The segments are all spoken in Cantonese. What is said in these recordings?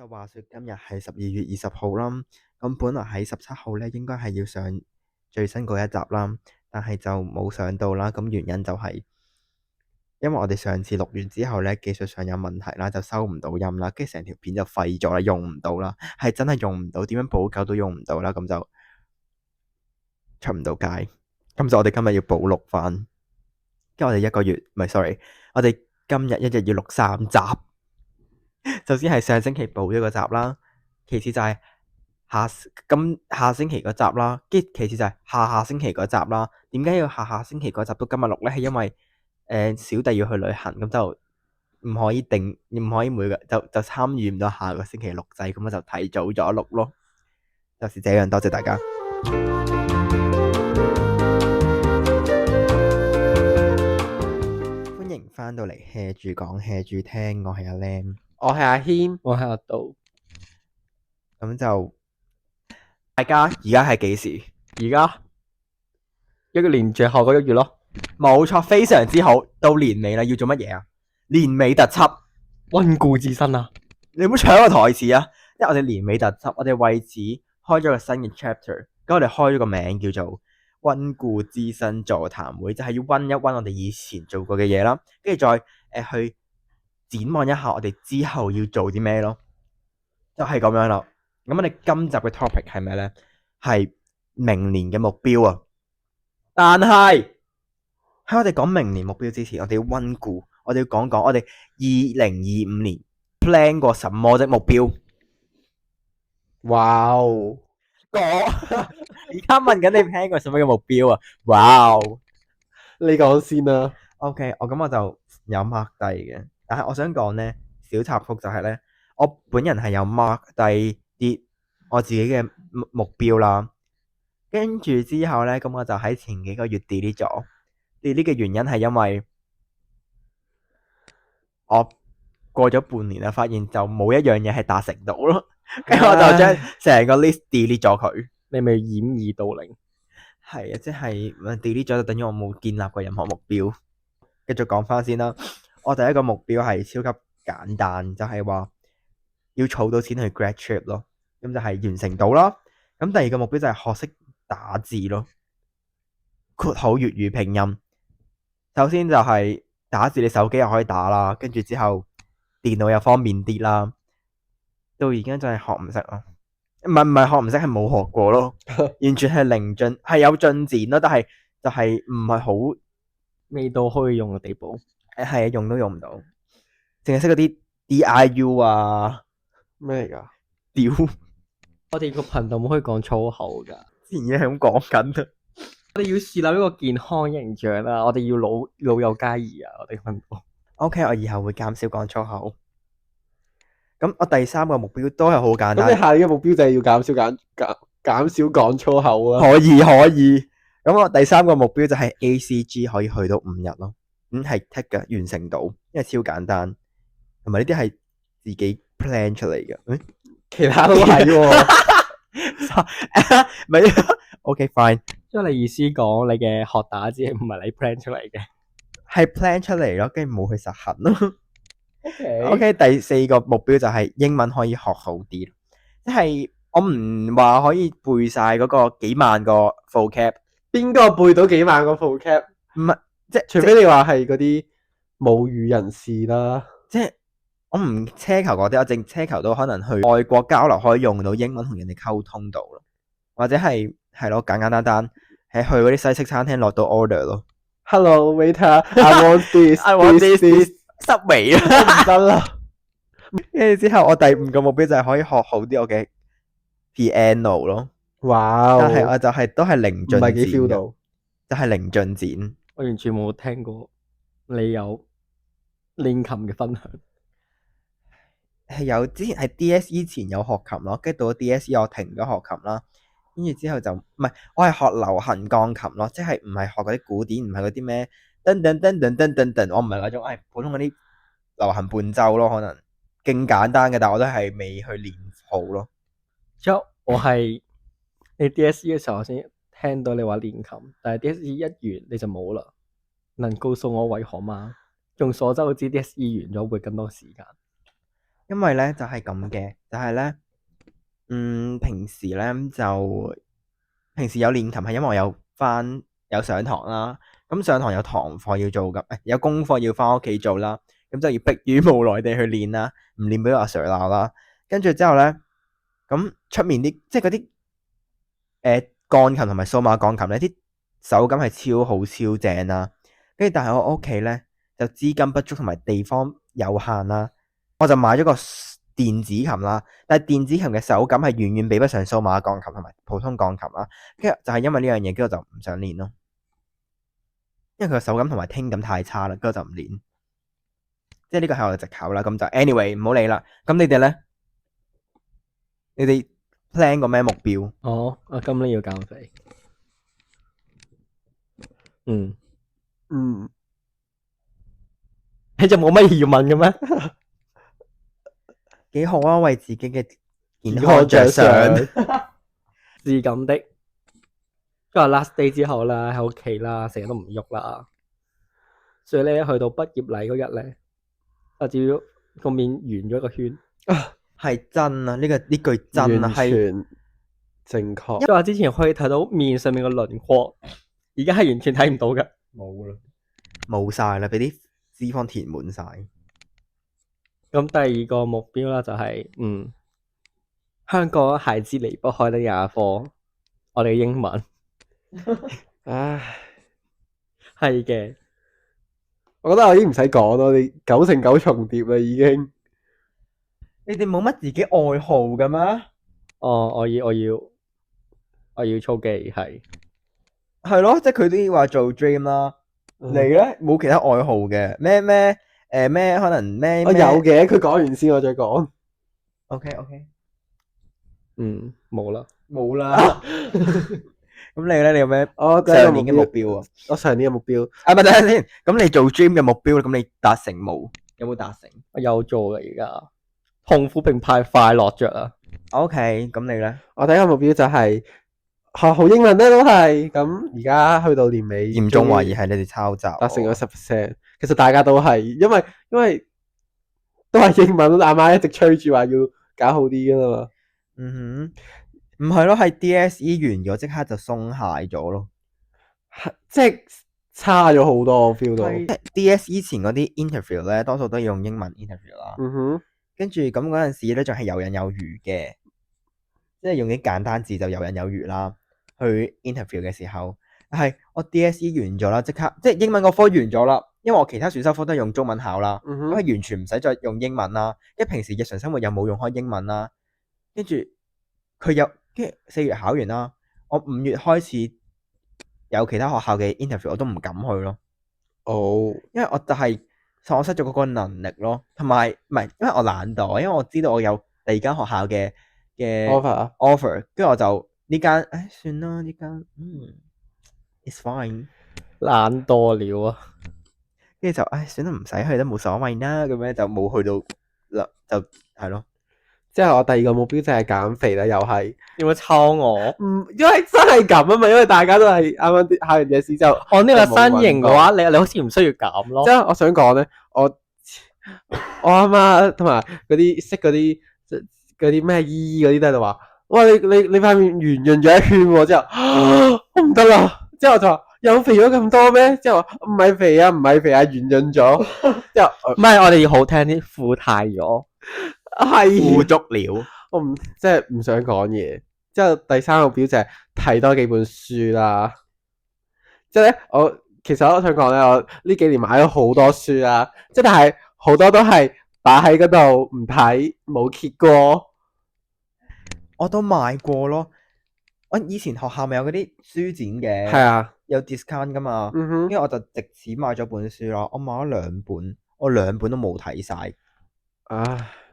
就話說今日係12月20號啦，咁本來喺17號咧應該係要上最新嗰一集啦，但係就冇上到啦。咁原因就係因為我哋上次錄完之後咧技術上有問題啦，就收唔到音啦，跟住成條片就廢咗啦，用唔到啦，係真係用唔到，點樣補救都用唔到啦，咁就出唔到街。咁就我哋今日要補錄翻，跟住我哋一個月唔係，sorry，我哋今日一日要錄3集。首先係上星期補咗個集啦，其次就係下星期嗰集啦，跟住其次就係下星期嗰集啦。點解要下星期嗰集都今日錄呢？係因為小弟要去旅行，咁就唔可以每個就參與唔到下個星期錄製，咁我就提早咗錄咯。就是這樣，多謝大家。歡迎翻到嚟 hea 住講 hea 住聽，我係阿 Lam。我係阿軒，我係阿杜。咁就大家而家係幾時？而家一個年最後嗰一月咯，冇錯，非常之好。到年尾啦，要做乜嘢啊？年尾特輯，溫故知新啊！你唔好搶個台詞啊！因為我哋年尾特輯，我哋為此開咗個新嘅 chapter，咁我哋開咗個名叫做溫故知新座談會，就係要溫一溫我哋以前做過嘅嘢啦，跟住再去展望一下我哋之後要做啲咩咯，就係咁樣啦。咁我哋今集嘅 topic 係咩呢？係明年嘅目標啊！但係喺我哋講明年目標之前，我哋要溫故，我哋要講講我哋2025年 plan 過什麼的目標。哇哦！我而家問緊你 plan 過什麼嘅目標啊？哇哦！你講先啦。OK，我就有 mark 低嘅，但係我想講呢，小插曲就係呢，我本人係有 mark 低啲我自己嘅目標啦，跟住之後呢，咁我就喺前幾個月 delete 咗。delete 嘅原因係因為我過咗半年啦，發現就冇一樣嘢係達成到咯，跟住我就將成個 list delete 咗佢。你咪掩耳盜鈴？係啊，即係 delete 咗就等於我冇建立過任何目標。繼續講翻先啦，我第一個目標係超級簡單，就係話要儲到錢去 grad trip 咯，咁就係完成到啦。咁第二個目標就係學識打字咯，括好粵語拼音。首先就係打字，你手機又可以打啦，跟住之後電腦又方便啲啦。到而家真係學唔識咯，唔係學唔識，係冇學過咯，完全係零進，係有進展咯，但係就係唔係好未到可以用嘅地步。係啊，用都用唔到，淨係識嗰啲 DIU 啊，咩嚟噶？屌！我哋個頻道唔可以講粗口噶。之前已經係咁講緊啦。我哋要樹立一個健康形象啦，我哋要老幼皆宜啊！我哋頻道。OK，我以後會減少講粗口。咁我第三個目標都係好簡單。咁你下年嘅目標就係要減少講粗口啊！可以。咁我第三個目標就係 ACG 可以去到5日咯。係 tick 嘅，完成到，因為超簡單，同埋呢啲係自己 plan 出嚟嘅。其他都係喎。唔係，OK fine。即係你意思講你嘅學打字唔係你 plan 出嚟嘅，係 plan 出嚟咯，跟住冇去實行咯。OK， OK，第四個目標就係英文可以學好啲，即係我唔話可以背晒嗰個幾萬個 vocab，邊個背到幾萬個 vocab？唔係，即係除非你話係嗰啲母語人士啦，即係我唔奢求嗰啲，我淨奢求到可能去外國交流可以用到英文同人哋溝通到咯，或者係咯，簡簡單單係去嗰啲西式餐廳落到 order 咯。Hello waiter，I want this，I want this，失味啊，唔得啦。跟住之後，我第5個目標就係可以學好啲我嘅 piano 咯。哇！但係我就係都係零進展，唔係幾 feel 到，就係零進展。我完全冇聽過你有練琴嘅分享。係有之前係 DSE 前有學琴咯，跟住到咗 DSE 我停咗學琴啦，跟住之後就唔係，我係學流行鋼琴咯，即係唔係學嗰啲古典，唔係嗰啲咩噔噔噔噔噔噔噔，我唔係嗰種，係普通嗰啲流行伴奏咯，可能勁簡單嘅，但係我都係未去練好咯。之後我係你 DSE 嘅時候我先聽到你話練琴，但係 DSE 一完你就冇啦。能告訴我為何嗎？眾所周知 DSE 完咗會更多時間。因為咧就係咁嘅，就係咧，平時有練琴係因為我有上堂啦，咁上堂有堂課要做咁，有功課要翻屋企做啦，咁就要迫於無奈地去練啦，唔練俾阿 Sir 鬧啦。跟住之後咧，咁出面啲即係嗰啲鋼琴同埋數碼鋼琴咧，啲手感係超好超正啦。跟住但係我屋企咧就資金不足同埋地方有限啦，我就買咗個電子琴啦。但係電子琴嘅手感係遠遠比不上數碼鋼琴同埋普通鋼琴啦。跟住就係因為呢樣嘢，跟住我就唔想練咯，因為佢個手感同埋聽感太差啦，跟住就唔練。即係呢個係我嘅藉口啦。咁就 anyway 唔好理啦。咁你哋咧？你哋 plan 個咩目標？哦，我今年要減肥。嗯，你就冇乜疑問嘅咩？幾好啊，為自己嘅健康着想。是咁的。今日 last day 之後啦，喺屋企啦，成日都唔喐啦。所以咧，去到畢業禮嗰日咧，我只要個面圓咗一個圈。係真啊！呢句真啊，完全正確。即係話之前可以睇到面上面嘅輪廓，而家係完全睇唔到嘅。冇啦，冇晒啦，俾啲脂肪填滿晒。咁第二個目標啦，就係香港孩子離不開的雅科，我哋嘅英文唉，係嘅。我覺得我已經唔使講咯，你9成9重疊啦已經。你哋冇乜自己愛好嘅咩？哦，我要操記係咯，即係佢都要話做 dream 啦。你咧冇其他愛好嘅咩咩可能咩？我有嘅，佢講完先，我再講。OK，冇啦。冇啦。咁你咧，你有咩我上年嘅目標啊？我上年嘅目標啊，唔係，等陣先。咁你做 dream 嘅目標，咁你達成冇？有冇達成我有做嘅而家，痛苦並快樂着啊。 ？OK，咁你咧？我第一個目標就係學好英文咧，都係咁。而家去到年尾，嚴重懷疑係你哋抄襲。達成咗10%。其實大家都係，因為都係英文，阿媽一直催住話要搞好啲噶啦嘛。唔係咯，係 DSE 完咗即刻就鬆懈咗咯，即係差咗好多，我 feel 到。DSE 前嗰啲 interview 咧，多數都要用英文 interview 啦。跟住咁嗰陣時咧，仲係游刃有餘嘅，即係用啲簡單字就游刃有餘啦。去 interview 嘅時候，但係我 DSE 完咗啦，即刻即係英文嗰科完咗啦，因為我其他選修科都係用中文考啦，咁係完全唔使再用英文啦。因為平時日常生活又冇用開英文啦，跟住佢又跟住4月考完啦，我5月開始有其他學校嘅 interview，我都唔敢去咯。因為我就係喪失咗嗰個能力咯，同埋唔係因為我懶惰，因為我知道我有第二間學校嘅 offer，跟住我就呢間算啦，呢間it's fine，懶惰了啊。跟住就算啦，唔使去都冇所謂啦，咁樣就冇去到啦，就係咯。之後我第二個目標就係減肥啦，又係有冇抄我？因為真係咁啊嘛，因為大家都係啱啱考完嘢試之後，我呢個身形嘅話，你好似唔需要減咯。即係我想講咧，我阿媽同埋嗰啲識嗰啲咩姨姨嗰啲都喺度話，哇你塊面圓潤咗一圈喎，之後我唔得啦，之後就話有肥咗咁多咩？之後唔係肥啊，圓潤咗。之後唔係，我哋要好聽啲，富態咗。係富足了，我即係唔想講嘢。之後第三個目標就係睇多幾本書啦。即係咧，其實我想講咧，我呢幾年買咗好多書啦，即係但係好多都係擺喺嗰度唔睇，冇揭過。我都買過咯。我以前學校咪有嗰啲書展嘅，係啊，有 discount 噶嘛，跟住我就直此買咗本書咯。我買咗2本，我2本都冇睇晒。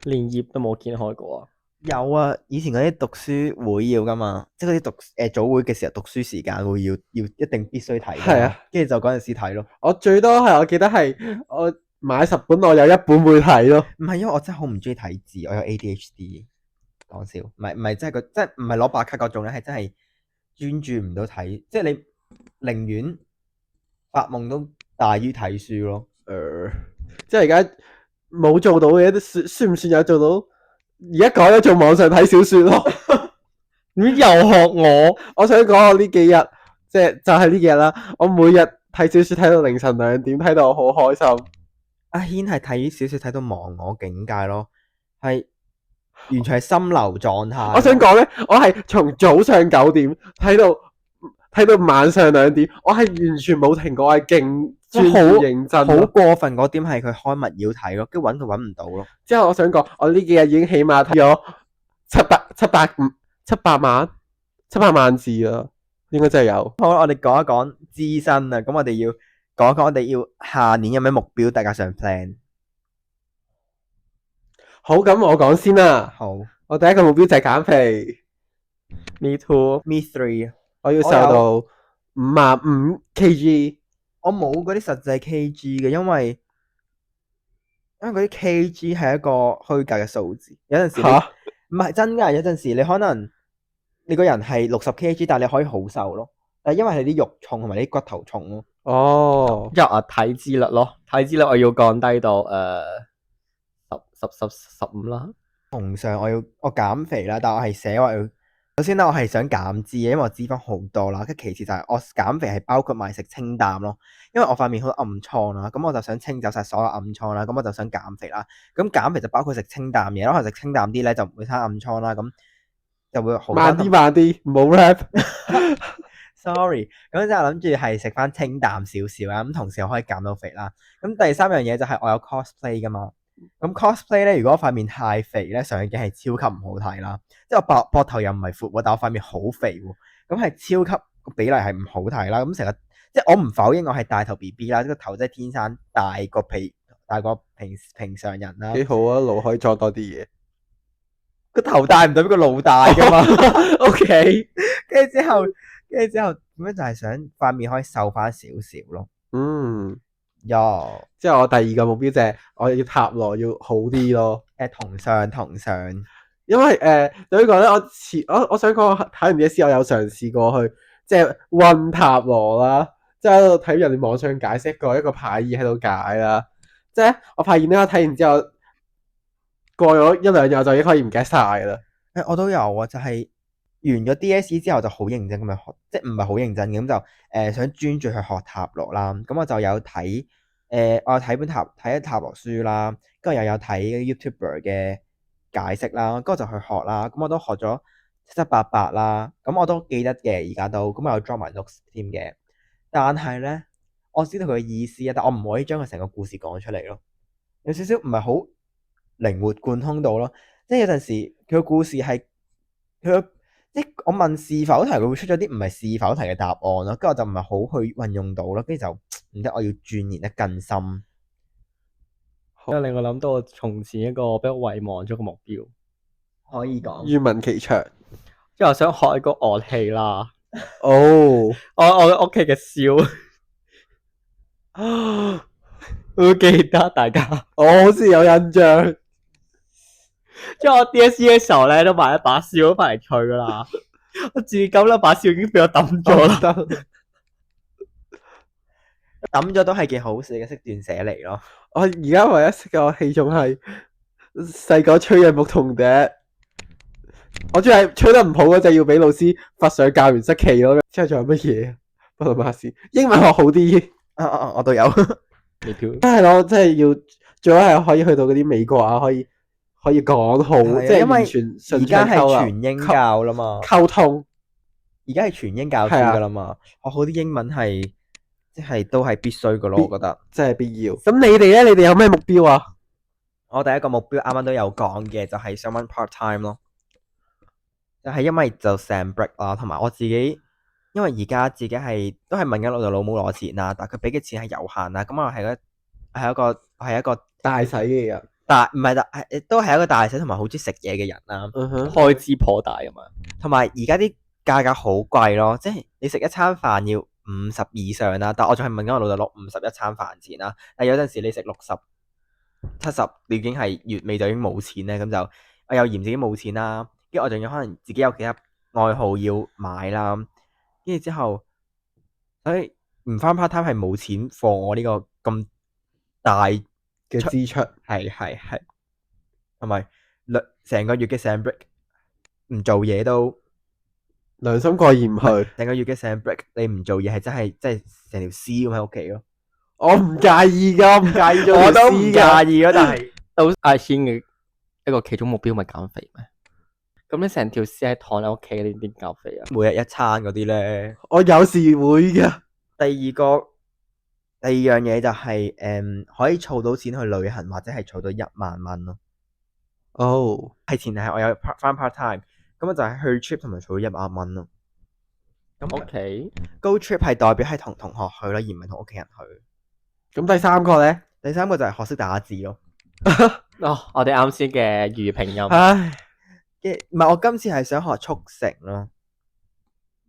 連頁都冇見開過啊！有啊，以前嗰啲讀書會要噶嘛，即係嗰啲早會嘅時候讀書時間會要一定必須睇。係啊，跟住就嗰陣時睇咯。我最多係我記得係我買10本，我有1本會睇咯。唔係因為我真係好唔中意睇字，我有 ADHD。講笑，唔係真係即係唔係攞白卡嗰種咧，係真係專注唔到睇，即係你寧願發夢都大於睇書咯。即係而家冇做到嘅，算唔算有做到？而家改咗做網上睇小說咯。你又學我？我想講我呢幾日，即係就係呢幾日啦。我每日睇小說睇到凌晨2點，睇到我好開心。阿軒係睇小說睇到忘我境界咯，係完全係心流狀態。我想講咧，我係從早上9點睇到晚上2點，我係完全冇停過，我係勁專注認真好咯。過分嗰點係佢開密要睇咯，跟住揾佢揾唔到咯。之後我想講，我呢幾日已經起碼睇咗700萬字啦，應該真係有。好啦，我哋講一講資深啊，咁我哋要講一講我哋要下年有咩目標，大家想 plan。好，咁我講先啦。好我第一個目標就係減肥， Me too。 ，Me three，我要瘦到55kg。我冇嗰啲實際 kg 嘅，因為嗰啲 kg 係一個虛假嘅數字，有陣時你嚇唔係真㗎，有陣時你可能你個人係60kg，但係你可以好瘦咯，但係因為你啲肉重同埋你啲骨頭重咯。哦，因為我體脂率咯，體脂率我要降低到15啦。同上我減肥啦，但係我係寫話要首先咧，我係想減脂嘅，因為我脂肪好多啦。跟其次就係我減肥係包括埋食清淡咯，因為我塊面好多暗瘡啦，咁我就想清走晒所有暗瘡啦，咁我就想減肥啦。咁減肥就包括食清淡嘢咯，可能食清淡啲咧就唔會生暗瘡啦，咁就會好慢啲，唔好 rap。Sorry，咁就諗住係食翻清淡少少啦，咁同時我可以減到肥啦。咁第三樣嘢就係我有 cosplay 噶嘛，咁 cosplay 咧，如果我塊面太肥咧，上鏡係超級唔好睇啦。即係我膊頭又唔係闊喎，但我塊面好肥喎，咁係超級比例係唔好睇啦。咁成日即係我唔否認我係大頭 BB 啦，個頭真係天生大過平常人啦。幾好啊，腦可以裝多啲嘢。個頭大唔代表個腦大噶嘛。OK，跟住之後咁樣就係想塊面可以瘦翻少少咯。嗯，喲，之後我第二個目標就係我要塔羅要好啲咯。同上，因為對呢個咧，我想講睇完 DSE 我有嘗試過去即係溫塔羅啦，即係喺度睇人哋網上解釋過一個牌意喺度解啦。即係我發現咧，我睇完之後過咗1-2日就已經可以唔記得晒啦。我都有啊，就係完咗 DSE 之後就好認真咁樣學，即係唔係好認真咁就想專注去學塔羅啦。咁我就有睇我有睇塔羅書啦，跟住又有睇 YouTuber 嘅解釋啦，跟住就去學啦。咁我都學咗七七八八啦，咁我都記得嘅，而家都咁我有 draw 埋 notes 添嘅。但係咧，我知道佢嘅意思啊，但我唔可以將佢成個故事講出嚟咯，有少少唔係好靈活貫通到咯。即係有陣時佢個故事係即係我問是否題，佢會出咗啲唔係是否題嘅答案咯，跟住我就唔係好去運用到咯，跟住就唔得，我要鑽研得更深。因為令我諗到我從前一個俾我遺忘咗個目標，可以講願聞其詳。即係我想學一個樂器啦。哦，我屋企嘅簫，會記得大家。我好似有印象。即係我 DSE 嘅時候咧，都買一把簫翻嚟吹噶啦。我至今咧把簫已經俾我抌咗啦。抌咗都係件好事嘅，識斷捨離咯。我而家唯一識嘅樂器仲係細個吹嘅牧童笛。我仲係吹得唔好嗰隻，要俾老師罰上教員室企咯。之後仲有乜嘢？不諗下先。英文學好啲。我都有。你跳係咯，即係要最好係可以去到嗰啲美國啊，可以講好，即係因為完全而家係係全英教啦嘛，溝通。而家係全英教書噶啦嘛，學好啲英文係即係都係必須噶咯，我覺得真係必要。咁你哋咧？你哋有咩目標啊？我第一個目標啱啱都有講嘅，就係想搵 part time 咯。就係因為就成 break 啦，同埋我自己，因為而家自己都係問緊老豆老母攞錢啦，但係佢俾嘅錢係有限啦。咁我係一個大使嘅人，唔係都係一個大使，同埋好中意食嘢嘅人啦。開支頗大啊嘛。同埋而家啲價格好貴咯，即係你食一餐飯要50以上啦。但我仲係問緊我老豆攞50一餐飯錢啦。但有陣時你食60、70，你已經係月尾就已經冇錢咧，咁就我又嫌自己冇錢啦。跟住我仲有可能自己有其他愛好要買啦，跟住之後，所以唔返 part time 係冇錢放我呢個咁大嘅支出，係，同埋成個月嘅成 break 唔做嘢都良心過意唔去。成個月嘅成 break 你唔做嘢係真係成條屍咁喺屋企咯。我唔介意噶，我唔介意做我都唔條屍噶。介意咯，但係到阿軒嘅一個其中目標咪減肥咩？咁你成條屍係躺喺屋企，你點減肥啊？每日一餐嗰啲咧。我有時會噶。第二樣嘢就係、可以儲到錢去旅行，或者係儲到10000蚊咯。哦，係前提係我有翻 part time，咁我就係去 trip 同埋儲到10000蚊咯。咁 OK， go trip 係代表係同同學去咯，而唔係同屋企人去。咁第三個咧，第三個就係學識打字咯。哦，我哋啱先嘅粵語拼音，唉，唔係，我今次係想學速成咯，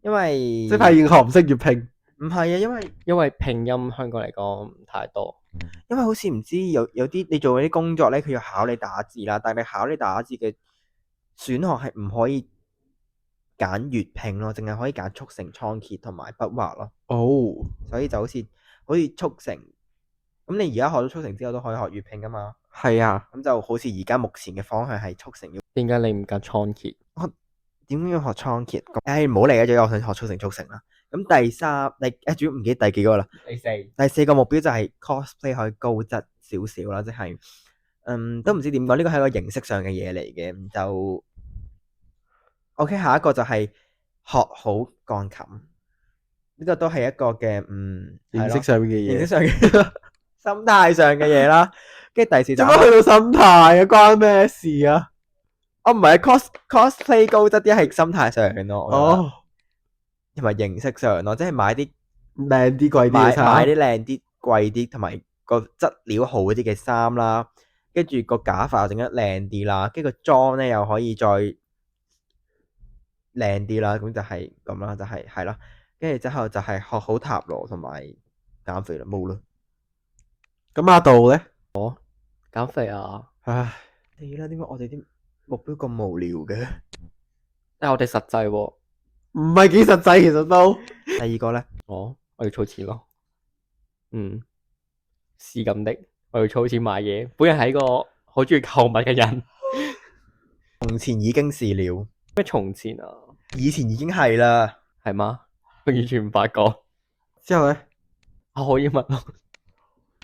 因為即係發現學唔識粵拼。唔係啊，因為拼音香港嚟講唔太多。因為好似唔知有啲你做嗰啲工作咧，佢要考你打字啦，但係你考你打字嘅選項係唔可以揀粵拼咯，淨係可以揀速成、倉頡同埋筆畫咯。哦，所以就好似速成，咁你而家學到速成之後都可以學粵拼噶嘛。係啊，咁就好似而家目前嘅方向係速成要點解你唔揀倉頡？點樣要學倉頡？唔好嚟啊！最我想學速成啦。咁主要唔記得第幾個啦。第四個目標就係 cosplay 可以高質少少啦，即係都唔知點講，呢個係一個形式上嘅嘢嚟嘅。就 OK，下一個就係學好鋼琴，呢個都係一個嘅形式上面嘅嘢。形式上嘅心態上嘅嘢啦。跟住第四就點解去到心態啊？關咩事啊？我唔係 cosplay 高質啲係心態上咯。哦，同埋形式上咯，即係買啲靚啲貴啲嘅買衫，啲靚啲貴啲，同埋個質料好啲嘅衫啦，跟住個假髮又整得靚啲啦，跟住個妝咧又可以再靚啲啦，咁就係咁啦，就係啦，跟住之後就係學好塔羅同埋減肥啦，冇啦。咁阿道咧？減肥啊！唉，你啦，點解我哋啲目標咁無聊嘅？但係我哋實際喎，唔係幾實際，其實都。第二個咧，我要儲錢咯。是咁的，我要儲錢買嘢。本人係一個好中意購物嘅人。從前已經是了，咩從前啊？以前已經係啦。係嗎？我完全唔發覺。之後咧，我可以問咯。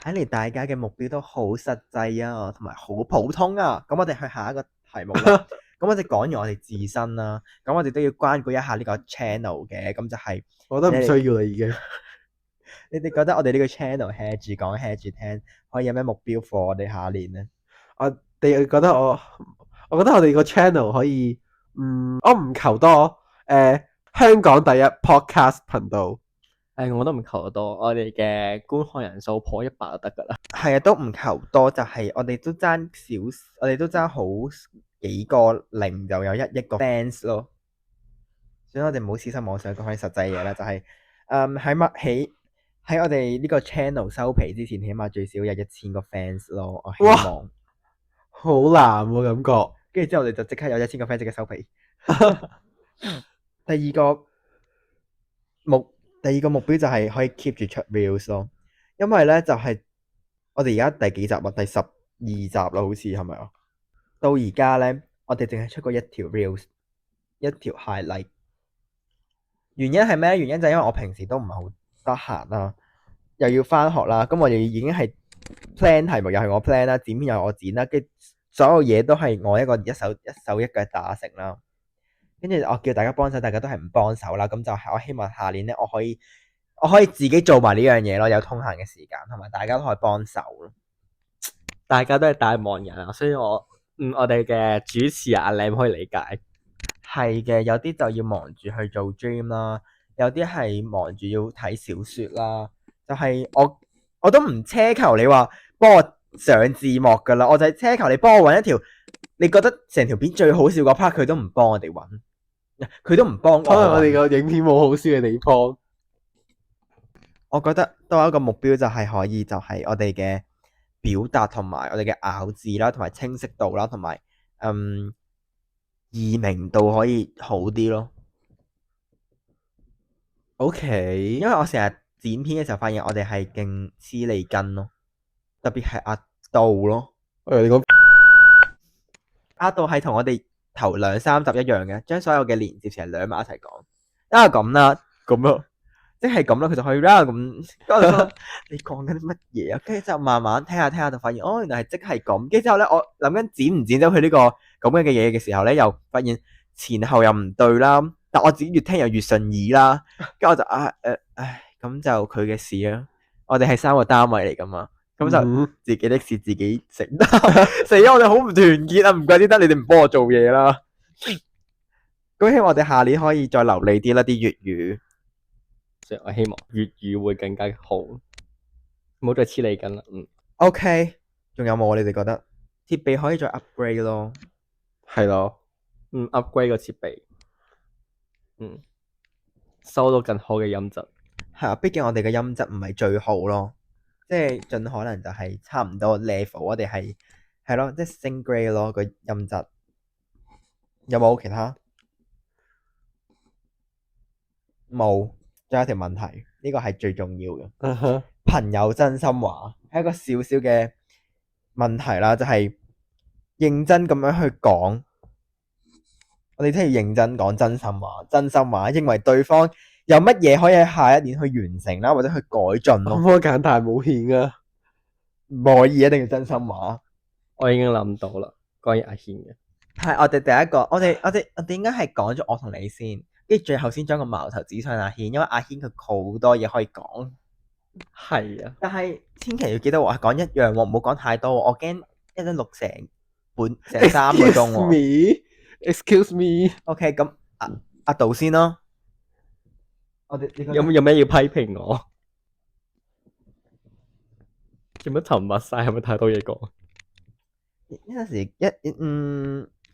睇嚟大家嘅目標都好實際啊，同埋好普通啊。咁我哋去下一個題目啦。咁我哋講完我哋自身啦，咁我哋都要關顧一下呢個 channel 嘅。咁就係我覺得唔需要啦，已經。你哋覺得我哋呢個 channel hea 住講 hea 住聽，可以有咩目標 for 我哋下年呢？我哋覺得我覺得我哋個 channel 可以，我唔求多，香港第一 podcast 頻道。我都唔求得多，我哋嘅觀看人數破100就得噶啦。係啊，都唔求多，就係我哋都爭我哋都爭好幾個零就有1億個 fans 咯。所以我哋唔好痴心妄想講啲實際嘢啦，就係喺我哋呢個 channel 收皮之前，起碼最少有1000個 fans 咯。我希望好難喎感覺。跟住之後我哋就即刻有1000個 fans 即刻收皮。第二個目標就係可以 keep 住出 reels 咯，因為咧就係我哋而家第幾集啊？第12集啦，好似係咪啊？到而家咧，我哋淨係出過一條 reels，一條 highlight。原因係咩？原因就係因為我平時都唔係好得閒啦，又要翻學啦，咁我哋已經係 plan 題目又係我 plan 啦，剪片又係我剪啦，跟住所有嘢都係我一手一腳打成啦。跟住我叫大家幫手，大家都係唔幫手啦。咁就係我希望下年咧，我可以自己做埋呢樣嘢咯，有通閒嘅時間，同埋大家都可以幫手咯。大家都係大忙人啊，所以我哋嘅主持阿靚可以理解。係嘅，有啲就要忙住去做 dream 啦，有啲係忙住要睇小說啦。就係我都唔奢求你話幫我上字幕噶啦，我就係奢求你幫我搵一條你覺得成條片最好笑嗰 part，佢都唔幫我哋搵。佢都唔幫我，可能我哋個影片冇好笑嘅地方。我覺得都有一個目標就係可以，就係我哋嘅表達同埋我哋嘅咬字啦，同埋清晰度啦，同埋易明度可以好啲咯。OK，因為我成日剪片嘅時候發現我哋係勁黐脷筋咯，特別係阿度咯。我以為你講壓度係同我哋頭2、3集一樣嘅，將所有嘅連接詞係兩埋一齊講。因為咁啦，咁咯，即係咁啦，佢就可以啦咁。跟住我就諗你講緊啲乜嘢啊？跟住就慢慢聽下就發現，哦，原來係即係咁。跟住之後咧，我諗緊剪唔剪走佢呢個咁樣嘅嘢嘅時候咧，又發現前後又唔對啦。但我自己越聽又越順耳啦。跟住我就咁就佢嘅事啦。我哋係3個單位嚟噶嘛，咁就自己的事自己承擔。死咗，我哋好唔團結啊！唔怪之得你哋唔幫我做嘢啦。咁希望我哋下年可以再流利啲啦，啲粵語。所以我希望粵語會更加好，唔好再黐你筋啦。OK，仲有冇你哋覺得設備可以再 upgrade 咯？係咯， upgrade 個設備，收到更好嘅音質。係啊，畢竟我哋嘅音質唔係最好咯，即係盡可能就係差唔多 level，我哋係咯，即係升 grade 咯個音質。有冇其他？冇，仲有一條問題，呢個係最重要嘅。朋友真心話係一個小小嘅問題啦，就係認真咁樣去講，我哋都要認真講真心話，認為對方有乜嘢可以喺下一年去完成啦，或者去改進咯。可唔可以揀大冒險啊？唔可以，一定要真心話。我已經諗到啦，關於阿軒嘅。係我哋第一個，我哋應該係講咗我同你先，跟住最後先將個矛頭指向阿軒，因為阿軒佢好多嘢可以講。係啊，但係千祈要記得話講一樣喎，唔好講太多喎，我驚一陣錄成3個鐘喎。Excuse me。OK，咁阿杜先咯。我哋有咩要批評我？做乜沉默晒？係咪太多嘢講？有陣時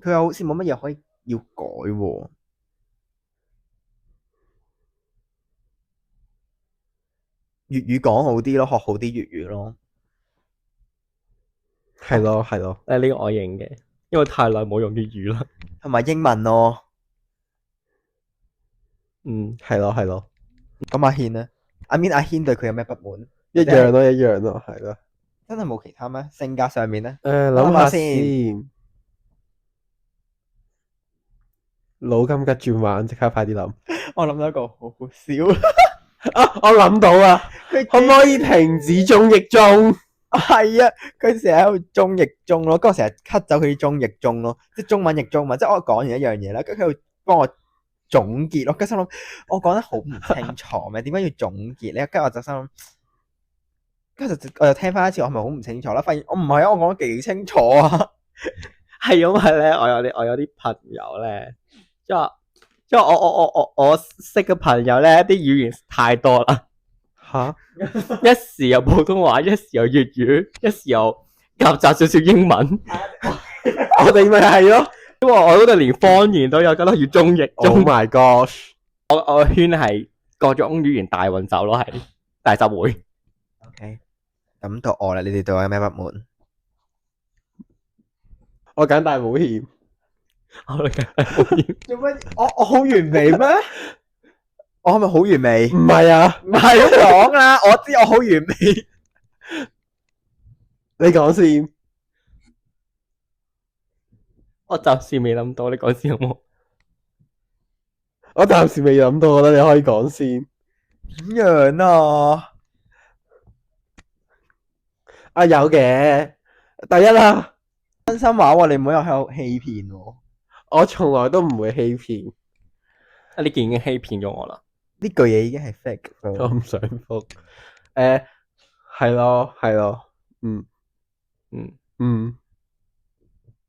佢又好似冇乜嘢可以要改喎。粵語講好啲咯，學好啲粵語咯。係咯係咯，呢個我認嘅，因為太耐冇用粵語啦。同埋英文咯。係咯係咯，咁阿軒咧，阿軒對佢有咩不滿？一樣咯一樣咯，係咯。真係冇其他咩？性格上面咧？諗下先。腦筋急轉彎，即刻快啲諗。我諗到一個好好笑。我諗到啦，可唔可以停止中譯中？係啊，佢成日喺度中譯中咯，跟住成日 cut 走佢啲中譯中咯，即係中文譯中文，即係我講完一樣嘢啦，跟住佢幫我總結咯，跟住心諗我講得好唔清楚咩？點解要總結咧？跟住我就心諗，跟住我又聽翻一次，我係咪好唔清楚啦？發現我唔係啊，我講得幾清楚啊。係因為咧，我有啲朋友咧，即係我識嘅朋友咧，啲語言太多啦。吓，一時又普通話，一時又粵語，一時又夾雜少少英文。我哋咪係咯。因為我嗰度連方言都有，覺得要中譯中。 Oh my gosh！我圈係各種語言大運走咯，係大集會。OK，咁到我啦，你哋對我有咩不滿？我揀大冒險。我哋揀大冒險。做乜？我好完美咩？我係咪好完美？唔係啊，唔係咁講啦，我知我好完美。你講先。我暫時未諗到，你講先好冇？我暫時未諗到，我覺得你可以講先。點樣啊？有嘅，第一啦，真心話喎，你唔好又喺度欺騙喎。我從來都唔會欺騙。呢件已經欺騙咗我啦。呢句嘢已經係 fake 我咯。唔想覆。係咯，係咯，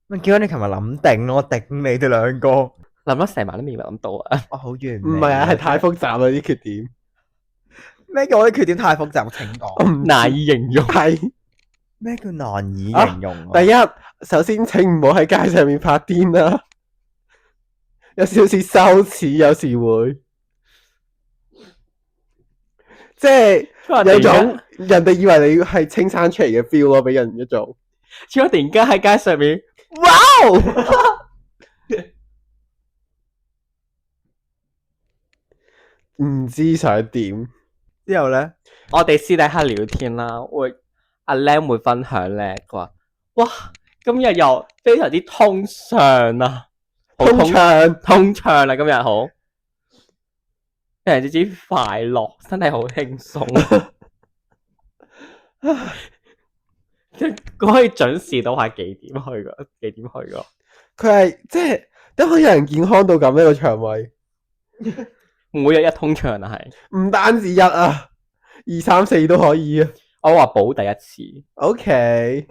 咪叫你琴日諗定咯，我頂你哋兩個。諗咗成晚都未諗到啊！我好完美。唔係啊，係太複雜啦啲缺點。咩叫我啲缺點太複雜？請講。難以形容。係咩叫難以形容啊？第一，首先請唔好喺街上面發癲啦，有少少羞恥，有時會，即係有種人哋以為你係青山出嚟嘅 feel 咯，俾人一種。超突然間喺街上面，哇！唔知想點。之後咧，我哋私底下聊天啦，會阿 Lam 會分享咧，佢話：哇，今日又非常之通暢啊，好通暢通暢啦，今日好，非常之快樂，身體好輕鬆。可以準時到係幾點去噶？幾點去噶？佢係即係都可以有人健康到咁呢個腸胃，每日一通暢啊，係。唔單止一啊，2、3、4都可以啊。我話補第一次， OK，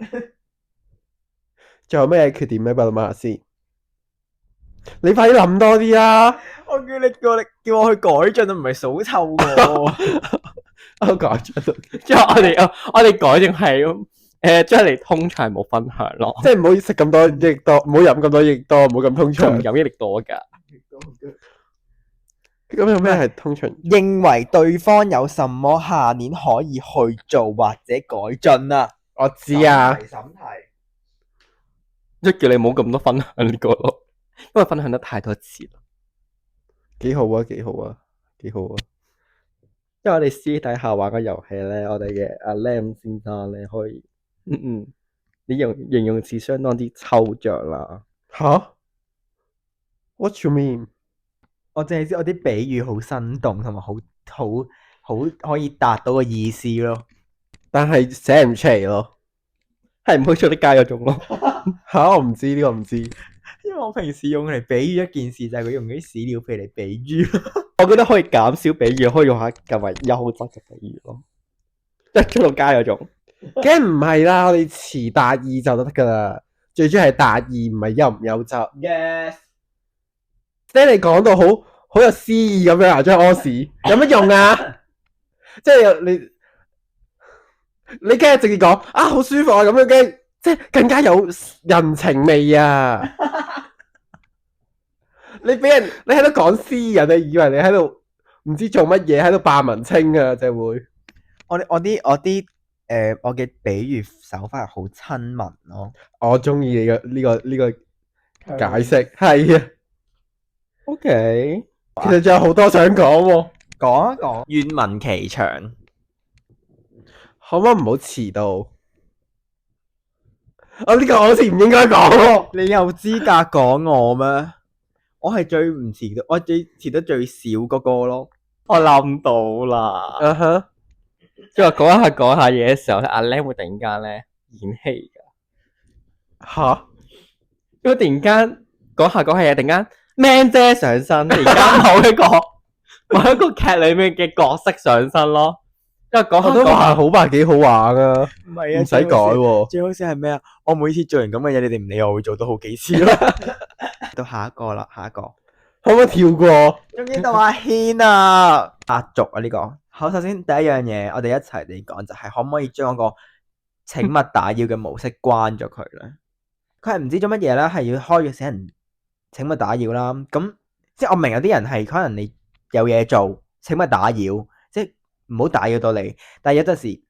仲有咩缺點咧？幫我諗下先。你快啲諗多啲啦！我叫我去改進啊，唔係數臭我。我講咗，即係我哋改正係將嚟通暢冇分享咯，即係唔好食咁多益多，唔好飲咁多益多，唔好咁通唔暢。飲益力多噶。咁有咩係通暢？認為對方有什麼下年可以去做或者改進啊？我知啊，審題。即係叫你冇咁多分享呢個咯，因為分享得太多次啦。幾好啊，幾好啊，幾好啊！因為我哋私底下玩個遊戲咧，我哋嘅阿 Lam 先生咧可以，你形容詞相當之抽象啦。吓？What you mean？我淨係知我啲比喻好生動，同埋好可以達到個意思咯。但係寫唔出嚟咯。係唔可以出得街嗰種咯。吓？我唔知呢個唔知。因為我平時用嚟比喻一件事，就係佢用啲屎尿屁嚟比喻咯。我覺得可以減少比喻，可以用下更為優質嘅比喻咯。即係出到街嗰種。梗係唔係啦，我哋詞達意就得噶啦。最主要係達意，唔係優唔優質。Yes，即係你講到好有詩意咁樣啊，張屙屎有乜用啊？即係你梗係直接講啊，好舒服啊，咁樣嘅，即係更加有人情味啊！你俾人你喺度講詩，人哋以為你喺度唔知做乜嘢，喺度扮文青啊，就會。我嘅比喻手法係好親民咯。我中意你嘅呢個解釋，係啊。 OK，其實仲有好多想講喎，講一講，願聞其詳。可唔可以唔好遲到？呢個我好似唔應該講喎。你有資格講我咩？我係最唔遲到，我遲得最少嗰個咯。我諗到啦。嗯哼，即係講下嘢嘅時候咧，阿 Lam 會突然間咧演戲噶，吓？因為突然間講下嘢，突然間 Man 姐上身，突然間某一個劇裏面嘅角色上身咯。因為講下我都話好吧，幾好玩啊，唔係啊，唔使改喎。最好笑係咩啊？我每次做完咁嘅嘢，你哋唔理我，會做到好幾次咯。到下一個啦，下一個。可唔可以跳過？終於到阿軒啊，壓軸啊呢個。好，首先第一樣嘢，我哋一齊嚟講就係可唔可以將嗰個請勿打擾嘅模式關咗佢咧？佢係唔知做乜嘢咧，係要開咗死人請勿打擾啦。咁即係我明有啲人係可能你有嘢做，請勿打擾，即係唔好打擾到你。但係有陣時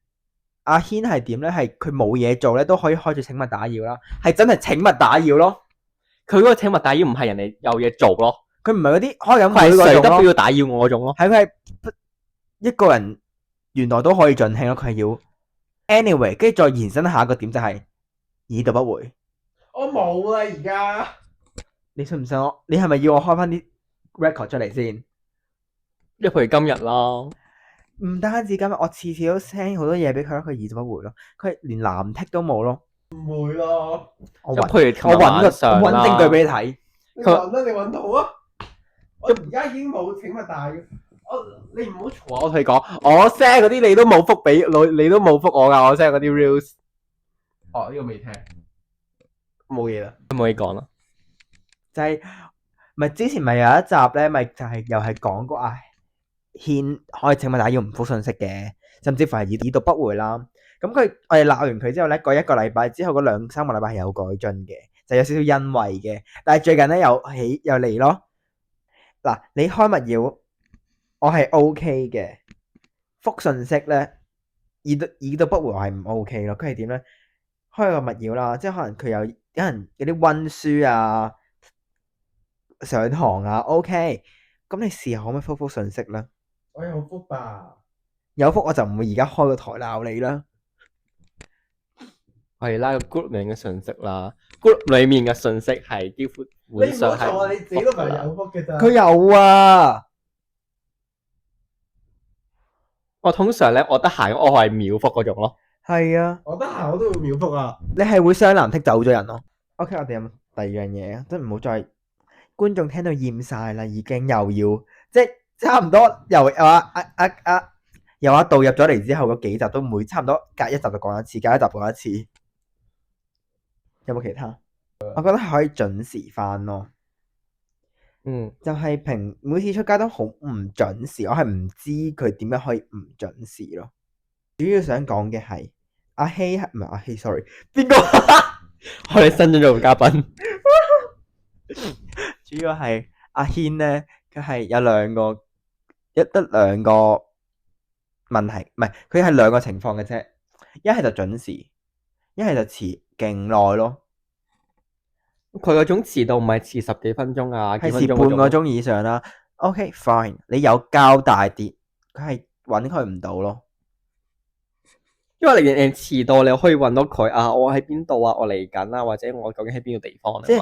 阿軒係點咧？係佢冇嘢做咧，都可以開住請勿打擾啦。係真係請勿打擾咯。佢嗰個請勿打擾唔係人哋有嘢做咯，佢唔係嗰啲開緊佢係會嗰誰得種咯。必要打擾我嗰種咯。係佢係一個人原來都可以盡興咯，佢係要 anyway， 跟住再延伸下一個點就係已讀不回。我冇啦，而家。你信唔信我？你係咪要我開翻啲 record 出嚟先？即係譬如今日啦，唔單止今日，我次次都 send 好多嘢俾佢咯，佢已讀不回咯，佢連藍剔都冇咯。唔會咯。我揾即係譬如琴日我揾個晚上我揾證據啦，俾你睇。你揾啦，你揾到啊！我而家已經冇請勿打擾。你唔好嘈啊！我同你講，我 send 嗰啲你都冇覆俾你都冇覆我噶，我 send 嗰啲 reels。哦，呢個未聽，冇嘢啦。可唔可以講啦？就係咪之前咪有一集咧，咪就係又係講過啊，軒可以請勿打擾唔覆信息嘅，甚至乎係已讀不回啦。咁我哋鬧完佢之後咧，過一個禮拜之後嗰2、3個禮拜係有改進嘅，就有少少欣慰嘅。但係最近咧又嚟咯。嗱，你開勿擾，我係 OK 嘅。覆信息咧，已讀不回我係唔 OK 咯。佢係點咧？開個勿擾啦，即係可能佢有人有啲溫書啊、上堂啊 ，OK。咁你試下可唔可以覆信息咧？我有覆吧。有覆我就唔會而家開個台鬧你啦。係啦，個 group 名嘅信息啦，group 裡面嘅信息係基本上係你自己都唔係有福嘅咋。佢有啊，我通常咧，我得閒我係秒覆嗰種咯。係啊，我得閒我都會秒覆啊。你係會雙藍剔走咗人咯。OK，我哋有冇第二樣嘢啊？即係唔好再觀眾聽到厭晒啦，已經又要即係差唔多由阿杜入咗嚟之後嗰幾集都每差唔多隔一集就講一次，隔一集講一次。有冇其他？我覺得係可以準時翻咯。就係每次出街都好唔準時，我係唔知佢點樣可以唔準時咯。主要想講嘅係阿希唔係阿希 ，sorry， 邊個？我哋新咗做嘉賓，主要係阿軒咧，佢係有兩個問題，唔係佢係兩個情況嘅啫。一係就準時，一係就遲勁耐咯。佢嗰種遲到唔係遲10幾分鐘啊，係幾分鐘遲半個鐘以上啦。OK fine，你有交大啲，佢係揾佢唔到咯。因為你遲到，你可以揾到佢啊，我喺邊度啊，我嚟緊啊，或者我究竟喺邊個地方啊嘛。即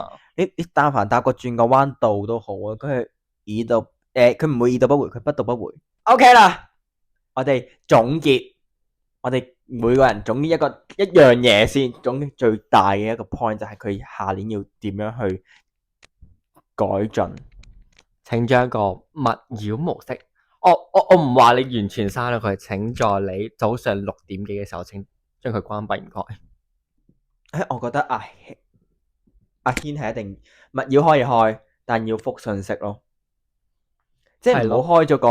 係你但凡搭個轉個彎道都好啊，佢係已讀佢唔會已讀不回，佢不讀不回。OK 啦，我哋總結，我哋每個人總結一樣嘢先，總結最大嘅一個 point 就係佢下年要點樣去改進。請將一個勿擾模式。我唔話你完全刪咗佢，請在你早上6點幾嘅時候，請將佢關閉唔該。我覺得阿軒係一定勿擾可以開，但要覆信息咯，即係唔好開咗個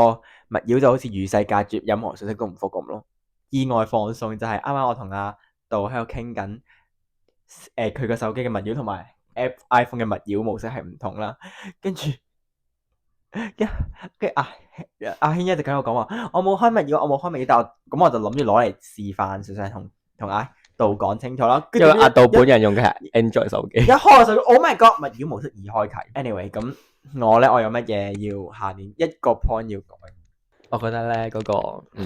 勿擾就好似與世隔絕，任何信息都唔覆咁咯。意外放送就係啱啱我同阿杜喺度傾緊，佢個手機嘅勿擾同埋 iPhone 嘅勿擾模式係唔同啦，跟住阿軒一直喺度講話，我冇開勿擾，我冇開勿擾，但咁我就諗住攞嚟示範，實際同阿杜講清楚啦。因為阿杜本人用嘅係 Android 手機，一開手機 ，Oh my God，勿擾模式已開啟。Anyway，咁我有乜嘢要下年一個 point 要改？我覺得咧嗰個，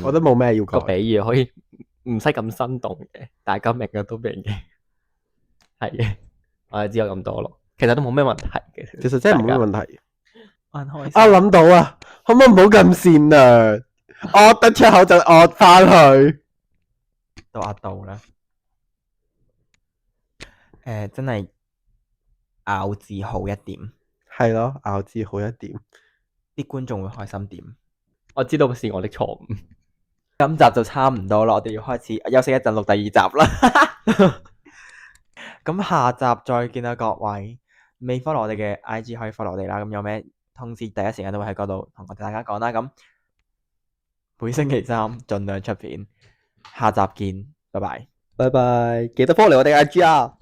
我都冇咩要個改。比喻可以唔使咁生動嘅，大家明嘅都明嘅，係嘅，我哋知道咁多咯。其實都冇咩問題嘅，其實真係冇咩問題。開心啊諗到啊，可唔可以唔好咁善良？我得出口就惡翻去。到阿杜啦，真係咬字好一點，係咯，咬字好一點，啲觀眾會開心點。我知道是我的錯誤。今集就差唔多啦，我哋要開始休息一陣錄第二集啦。咁下集再見啦，各位。未 follow 我哋嘅 IG 可以 follow 我哋啦。咁有咩通知第一時間都會喺嗰度同我哋大家講啦。咁每星期三盡量出片，下集見，拜拜。拜拜，記得 follow 我哋 IG 啊！